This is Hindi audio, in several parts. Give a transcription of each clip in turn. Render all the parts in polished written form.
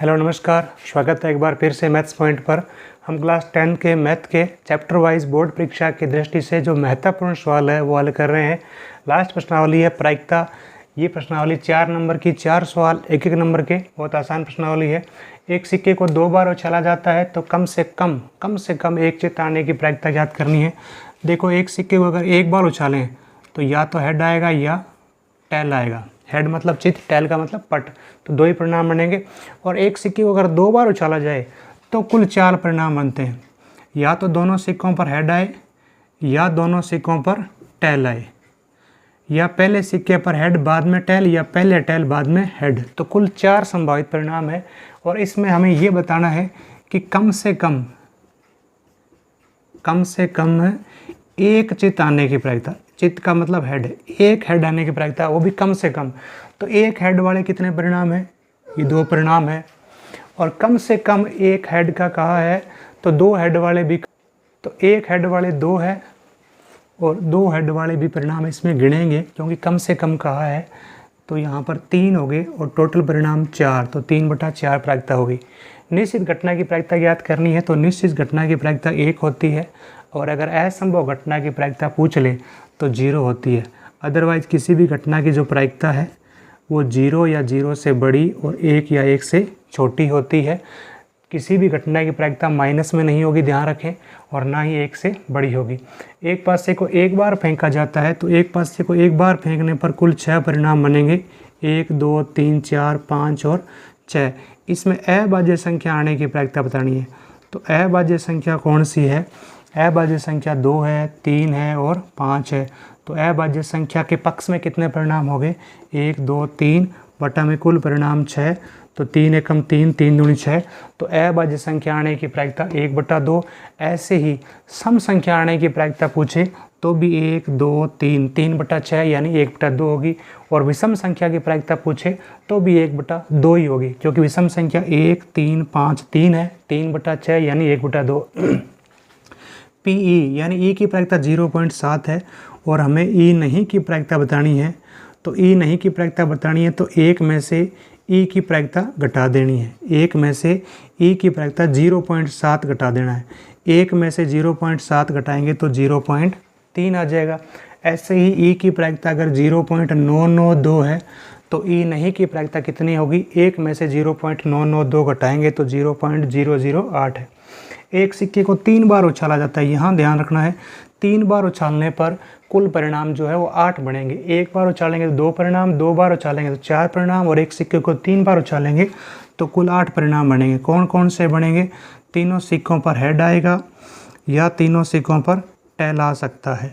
हेलो नमस्कार, स्वागत है एक बार फिर से मैथ्स पॉइंट पर। हम क्लास 10 के मैथ के चैप्टर वाइज बोर्ड परीक्षा की दृष्टि से जो महत्वपूर्ण सवाल है वो हल कर रहे हैं। लास्ट प्रश्नावली है प्रायिकता। ये प्रश्नावली 4 नंबर की 4 सवाल एक नंबर के, बहुत आसान प्रश्नावली है। एक सिक्के को 2 बार उछाला जाता है तो कम से कम एक चित्त आने की प्रायिकता ज्ञात करनी है। देखो, एक सिक्के को अगर एक बार उछालें तो या तो हेड आएगा या टेल आएगा। हेड मतलब चित्त, टेल का मतलब पट, तो 2 ही परिणाम बनेंगे। और एक सिक्के को अगर 2 बार उछाला जाए तो कुल 4 परिणाम बनते हैं। या तो दोनों सिक्कों पर हेड आए, या दोनों सिक्कों पर टेल आए, या पहले सिक्के पर हेड बाद में टेल, या पहले टेल बाद में हेड। तो कुल 4 संभावित परिणाम है। और इसमें हमें ये बताना है कि कम से कम एक चित्त आने की प्रायिकता। चित्त का मतलब हेड, एक हेड आने की प्रायिकता, वो भी कम से कम। तो एक हेड वाले कितने परिणाम हैं? ये 2 परिणाम है। और कम से कम एक हेड का कहा है तो 2 हेड वाले भी, तो एक हेड वाले 2 है और 2 हेड वाले भी परिणाम इसमें गिनेंगे, क्योंकि कम से कम कहा है। तो यहाँ पर 3 हो गए और टोटल परिणाम 4, तो 3/4 प्रायिकता होगी। निश्चित घटना की प्रायिकता ज्ञात करनी है तो निश्चित घटना की प्रायिकता 1 होती है, और अगर असंभव घटना की प्रायिकता पूछ ले तो 0 होती है। अदरवाइज किसी भी घटना की जो प्रायिकता है वो 0 या 0 से बड़ी और 1 या 1 से छोटी होती है। किसी भी घटना की प्रायिकता माइनस में नहीं होगी, ध्यान रखें, और ना ही 1 से बड़ी होगी। एक पासे को एक बार फेंका जाता है तो एक पासे को एक बार फेंकने पर कुल 6 परिणाम बनेंगे। 1, 2, 3, 4, 5 और 6। इसमें अभाज्य संख्या आने की प्रायिकता बतानी है। तो अभाज्य संख्या कौन सी है? अभाज्य संख्या 2 है, 3 है और 5 है। तो अभाज्य संख्या के पक्ष में कितने परिणाम हो गए? 1, 2, 3 बटा में कुल परिणाम 6। तो 3 एकम 3, 3 दूनी 6। तो अभाज्य संख्या आने की प्रायिकता 1/2। ऐसे ही सम संख्या आने की प्रायिकता पूछे तो भी 1, 2, 3, 3/6 यानी 1/2 होगी। और विषम संख्या की प्रायिकता पूछे तो भी 1/2 ही होगी, क्योंकि विषम संख्या 1, 3, 5, 3 है। 3/6 यानी 1/2। PE यानी E की प्रायिकता 0.7 है, और हमें E नहीं की प्रायिकता बतानी है। तो E नहीं की प्रायिकता बतानी है तो 1 में से E की प्रायिकता घटा देनी है। 1 में से E की प्रायिकता 0.7 घटा देना है। 1 में से 0.7 घटाएंगे तो 0.3 आ जाएगा। ऐसे ही E की प्रायिकता अगर 0.992 है तो E नहीं की प्रायिकता कितनी होगी? 1 में से 0.992 घटाएंगे तो 0.008 है। एक सिक्के को 3 बार उछाला जाता है, यहाँ ध्यान रखना है। 3 बार उछालने पर कुल परिणाम जो है वो 8 बनेंगे। एक बार उछालेंगे तो 2 परिणाम, 2 बार उछालेंगे तो 4 परिणाम, और एक सिक्के को 3 बार उछालेंगे तो कुल 8 परिणाम बनेंगे। कौन कौन से बनेंगे? तीनों सिक्कों पर हेड आएगा, या तीनों सिक्कों पर टेल आ सकता है।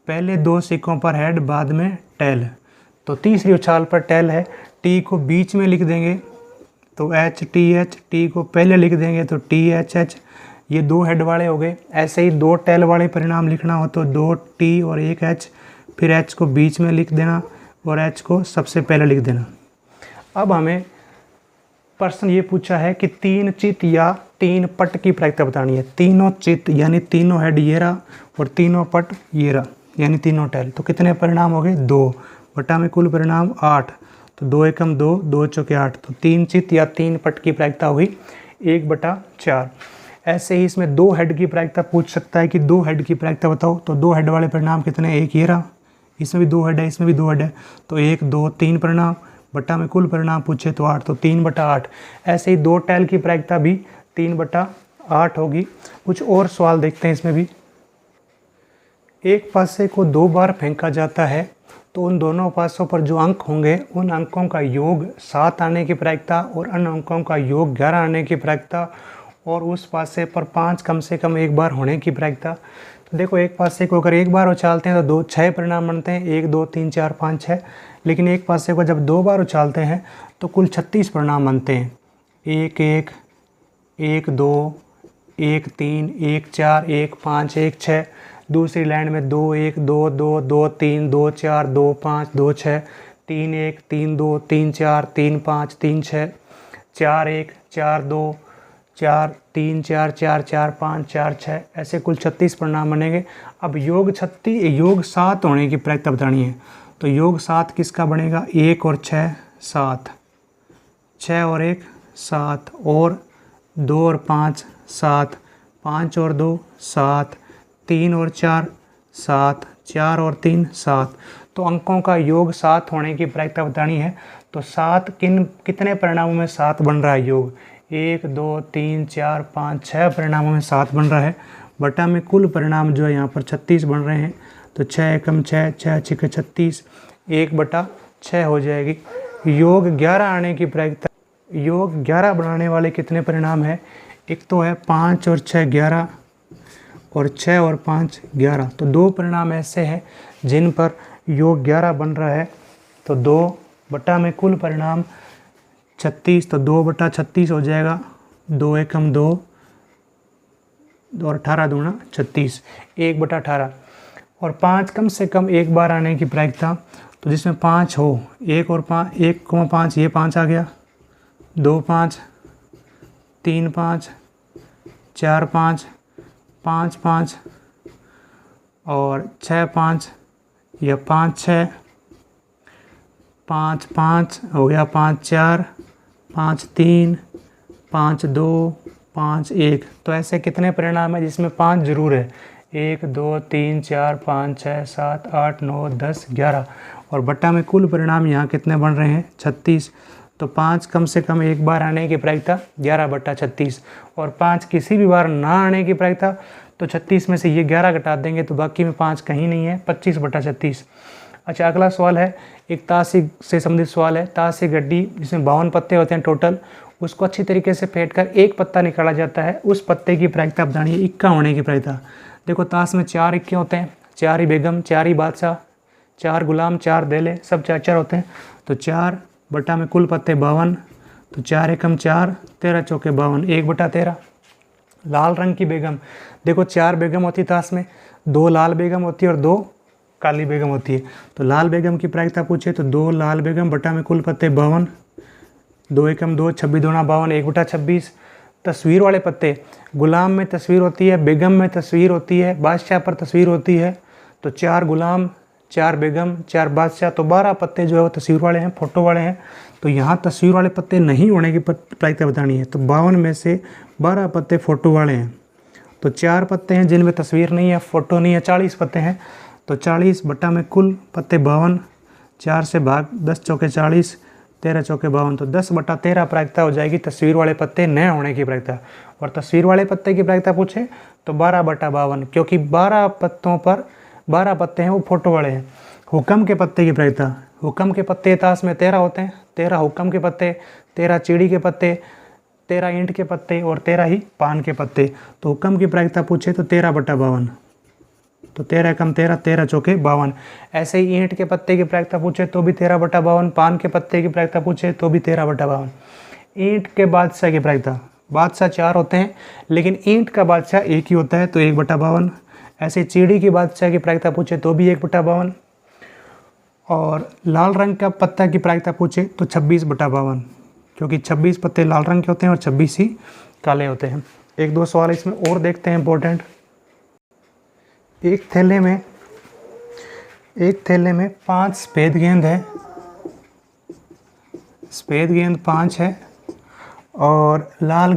पहले 2 सिक्कों पर हेड, बाद में टेल। तो तीसरी उछाल पर टेल है। टी को बीच में लिख देंगे तो HTH, टी को पहले लिख देंगे तो THH। ये 2 हेड वाले हो गए। ऐसे ही 2 टेल वाले परिणाम लिखना हो तो 2 T और 1 H, फिर H को बीच में लिख देना और H को सबसे पहले लिख देना। अब हमें प्रश्न ये पूछा है कि 3 चित्त या 3 पट की प्रायिकता बतानी है। तीनों चित्त यानी तीनों हेड ये रहा, और तीनों पट ये रहा, यानी तीनों टेल। तो कितने परिणाम हो गए? 2 बटा में कुल परिणाम 8। तो 2 एकम 2, 2 चौके 8। तो 3 चित्त या 3 पट की प्रायिकता हुई 1/4। ऐसे ही इसमें 2 हेड की प्रायिकता पूछ सकता है कि 2 हेड की प्रायिकता बताओ। तो 2 हेड वाले परिणाम कितने? 1 ये रहा, इसमें भी 2 हेड है, इसमें भी 2 हेड है। तो 1, 2, 3 परिणाम बटा में कुल परिणाम पूछे तो 8, तो 3/8। ऐसे ही 2 टेल की प्रायिकता भी 3/8 होगी। कुछ और सवाल देखते हैं इसमें भी। एक पासे को 2 बार फेंका जाता है तो उन दोनों पासों पर जो अंक होंगे उन अंकों का योग 7 आने की प्रायिकता, और अन्य अंकों का योग 11 आने की प्रायिकता, और उस पासे पर 5 कम से कम एक बार होने की प्रायिकता। तो देखो, एक पासे को अगर एक बार उछालते हैं तो 6 परिणाम बनते हैं। 1, 2, 3, 4, 5, 6। लेकिन एक पासे को जब 2 बार उछालते हैं तो कुल 36 परिणाम बनते हैं। 1, 1, 1, 2, 1, 3, 1, 4, 1, 5, 1, 6। दूसरी लाइन में 2, 1, 2, 2, 2, 3, 2, 4, 2, 5, 2, 6, 3, 1, 3, 2, 3, 4, 3, 5, 3, 6, 4, 1, 4, 2, 4, 3, 4, 4, 4, 5, 4, 6। ऐसे कुल 36 परिणाम बनेंगे। अब योग 7 होने की प्रायिकता बतानी है। तो योग 7 किसका बनेगा? 1 और 6 7, 6 और 1 7 और 2 और 5 7, 5 और 2 7, 3 और 4 7, 4 और 3 7। तो अंकों का योग 7 होने की प्रायिकता बतानी है। तो 7 कितने परिणामों में 7 बन रहा है योग? 1 2 3 4 5 6 परिणामों में 7 बन रहा है। बटा में कुल परिणाम जो है यहाँ पर 36 बन रहे हैं। तो 6 एकम 6, 6 छिके 36, 1/6 हो जाएगी। योग 11 आने की प्रायिकता, योग 11 बनाने वाले कितने परिणाम है? एक तो है 5 और 6 11 और 6 और 5 11। तो 2 परिणाम ऐसे हैं जिन पर योग 11 बन रहा है। तो 2 बटा में कुल परिणाम 36, तो 2/36 हो जाएगा। 2 एकम 2 और 18 दूना 36, 1/18। और 5 कम से कम एक बार आने की प्रायिकता, तो जिसमें 5 हो, 1 और 5, 1,5 ये 5 आ गया, 2 5, 3 5, 4 5, 5 5 और 6 5 या 5 6, 5 5 हो गया, 5 4, 5 3, 5 2, 5 1। तो ऐसे कितने परिणाम है जिसमें 5 जरूर है? 1 2 3 4 5 6 7 8 9 10 11। और बट्टा में कुल परिणाम यहाँ कितने बन रहे हैं? 36। तो 5 कम से कम एक बार आने की प्रायिकता 11/36। और 5 किसी भी बार ना आने की प्रायिकता, तो 36 में से ये 11 घटा देंगे तो बाकी में 5 कहीं नहीं है, 25/36। अच्छा, अगला सवाल है, एक ताश से संबंधित सवाल है। ताश की गड्डी जिसमें 52 पत्ते होते हैं टोटल, उसको अच्छी तरीके से फेंट कर एक पत्ता निकाला जाता है। उस पत्ते की प्रायिकता बतानी है, इक्का होने की प्रायिकता। देखो, ताश में 4 इक्के होते हैं, 4 ही बेगम, 4 ही बादशाह, 4 गुलाम, 4 देले, सब 4 होते हैं। तो 4 बटा में कुल पत्ते 52, तो 4 एकम 4, 13 चौके 52, 1/13। लाल रंग की बेगम, देखो 4 बेगम होती है ताश में, 2 लाल बेगम होती है और 2 काली बेगम होती है। तो लाल बेगम की प्रायिकता पूछे तो 2 लाल बेगम बटा में कुल पत्ते 52, 2 एकम 2, 26 दूना 52, 1/26। तस्वीर वाले पत्ते, गुलाम में तस्वीर होती है, बेगम में तस्वीर होती है, बादशाह पर तस्वीर होती है। तो 4 गुलाम, 4 बेगम, 4 बादशाह, तो 12 पत्ते जो है वो तस्वीर वाले हैं, फोटो वाले हैं। तो यहाँ तस्वीर वाले पत्ते नहीं होने की प्रायिकता बतानी है। तो 52 में से 12 पत्ते फोटो वाले हैं। तो 4 पत्ते हैं जिनमें तस्वीर नहीं है, फोटो नहीं है, 40 पत्ते हैं। तो 40 बटा में कुल पत्ते 52, 4 से भाग, 10 चौके 40, 13 चौके 52। तो 10/13 प्रायिकता हो जाएगी तस्वीर वाले पत्ते न होने की प्रायिकता। और तस्वीर वाले पत्ते की प्रायिकता पूछे तो 12/52, क्योंकि 12 पत्तों पर 12 पत्ते हैं वो फोटो वाले हैं। हुक्म के पत्ते की प्रायिकता, हुक्म के पत्ते ताश में 13 होते हैं, 13 हुक्म के पत्ते, 13 चीड़ी के पत्ते, 13 ईंट के पत्ते और 13 ही पान के पत्ते। तो हुक्म की प्रायिकता पूछे तो 13/52, तो 13 एकम 13, 13 चौके 52। ऐसे ही ईंट के पत्ते की प्रायिकता पूछे तो भी 13/52, पान के पत्ते की प्रायिकता पूछे तो भी 13/52। ईंट के बादशाह की प्रायिकता, बादशाह 4 होते हैं लेकिन ईंट का बादशाह एक ही होता है, तो 1/52। ऐसे चीड़ी की बादशाह की प्रायिकता पूछे तो भी 1/52। और लाल रंग का पत्ता की प्रायिकता पूछे तो 26/52, क्योंकि 26 पत्ते लाल रंग के होते हैं और 26 ही काले होते हैं। 1-2 सवाल इसमें और देखते हैं इंपॉर्टेंट। एक थैले में 5 सफ़ेद गेंद है, सफ़ेद गेंद 5 है और लाल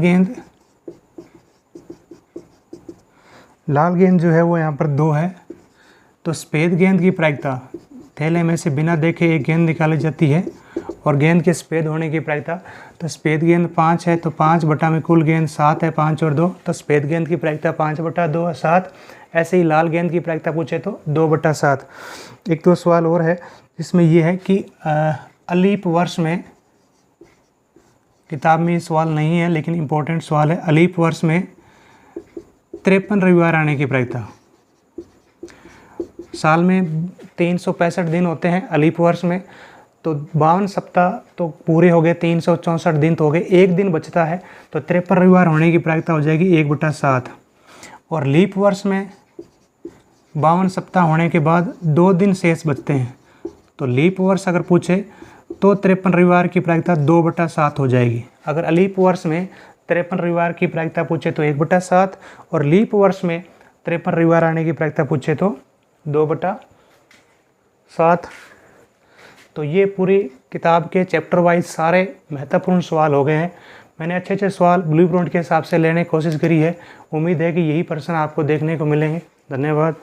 गेंद जो है वो यहाँ पर 2 है। तो सफ़ेद गेंद की प्रायिकता, थैले में से बिना देखे एक गेंद निकाली जाती है और गेंद के सफ़ेद होने की प्रायिकता, तो सफ़ेद गेंद 5 है, तो 5 बटा में कुल गेंद 7 है, 5 और 2, तो सफ़ेद गेंद की प्रायिकता 5/2 7। ऐसे ही लाल गेंद की प्रायिकता पूछे तो 2/7। 1-2 सवाल और है जिसमें यह है कि अलीप वर्ष में, किताब में ये सवाल नहीं है लेकिन इम्पोर्टेंट सवाल है, अलीप वर्ष में 53 रविवार आने की प्रायिकता। साल में 365 दिन होते हैं अलीप वर्ष में, तो 52 सप्ताह तो पूरे हो गए, 364 दिन तो हो गए, एक दिन बचता है, तो 53 रविवार होने की प्रायिकता हो जाएगी 1/7। और लीप वर्ष में 52 सप्ताह होने के बाद 2 दिन शेष बचते हैं, तो लीप वर्ष अगर पूछे तो 53 रविवार की प्रायिकता 2/7 हो जाएगी। अगर अलीप वर्ष में 53 रविवार की प्रायिकता पूछे तो 1/7, और लीप वर्ष में 53 रविवार आने की प्रायिकता पूछे तो 2/7। तो ये पूरी किताब के चैप्टर वाइज सारे महत्वपूर्ण सवाल हो गए हैं। मैंने अच्छे अच्छे सवाल ब्लू प्रिंट के हिसाब से लेने की कोशिश करी है। उम्मीद है कि यही प्रश्न आपको देखने को मिलेंगे। धन्यवाद।